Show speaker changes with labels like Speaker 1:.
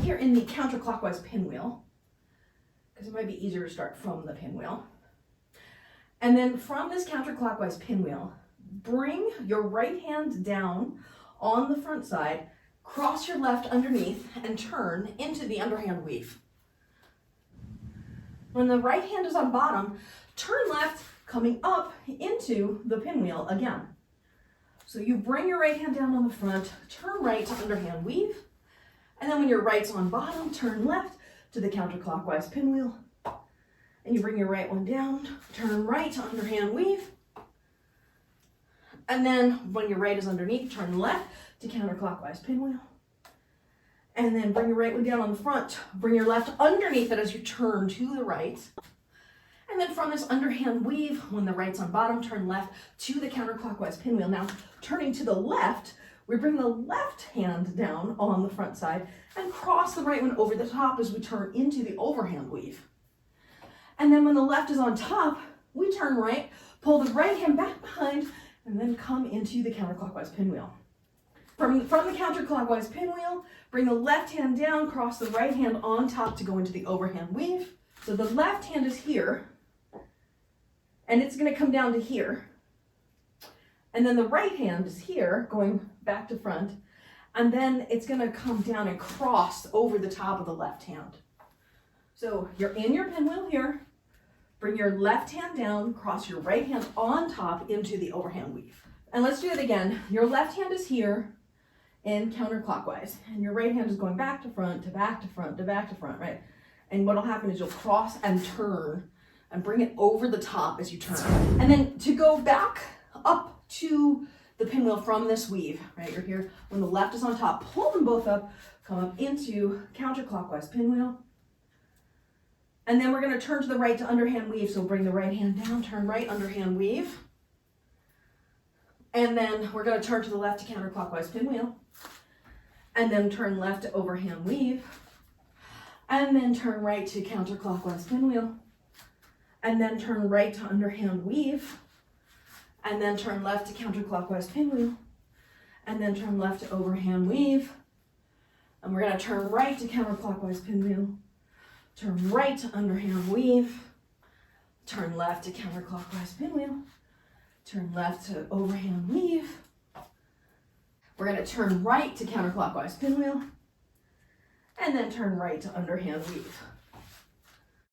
Speaker 1: here in the counterclockwise pinwheel, because it might be easier to start from the pinwheel. And then from this counterclockwise pinwheel, bring your right hand down on the front side, cross your left underneath, and turn into the underhand weave. When the right hand is on bottom, turn left, coming up into the pinwheel again. So you bring your right hand down on the front, turn right to underhand weave, and then when your right's on bottom, turn left to the counterclockwise pinwheel, and you bring your right one down, turn right to underhand weave, and then when your right is underneath, turn left to counterclockwise pinwheel, and then bring your right one down on the front, bring your left underneath it as you turn to the right, and then from this underhand weave, when the right's on bottom, turn left to the counterclockwise pinwheel. Now, turning to the left, we bring the left hand down on the front side and cross the right one over the top as we turn into the overhand weave. And then when the left is on top, we turn right, pull the right hand back behind, and then come into the counterclockwise pinwheel. From the counterclockwise pinwheel, bring the left hand down, cross the right hand on top to go into the overhand weave. So the left hand is here, and it's going to come down to here. And then the right hand is here, going back to front, and then it's going to come down and cross over the top of the left hand. So you're in your pinwheel here, bring your left hand down, cross your right hand on top into the overhand weave. And let's do it again. Your left hand is here in counterclockwise, and your right hand is going back to front, to back to front, to back to front, right? And what'll happen is you'll cross and turn and bring it over the top as you turn. And then to go back up to the pinwheel from this weave, right? You're here, when the left is on top, pull them both up, come up into counterclockwise pinwheel. And then we're gonna turn to the right to underhand weave. So bring the right hand down, turn right, underhand weave. And then we're gonna turn to the left to counterclockwise pinwheel. And then turn left to overhand weave. And then turn right to counterclockwise pinwheel. And then turn right to underhand weave. And then turn left to counterclockwise pinwheel. And then turn left to overhand weave. And we're gonna turn right to counterclockwise pinwheel. Turn right to underhand weave. Turn left to counterclockwise pinwheel. Turn left to overhand weave. We're gonna turn right to counterclockwise pinwheel. And then turn right to underhand weave.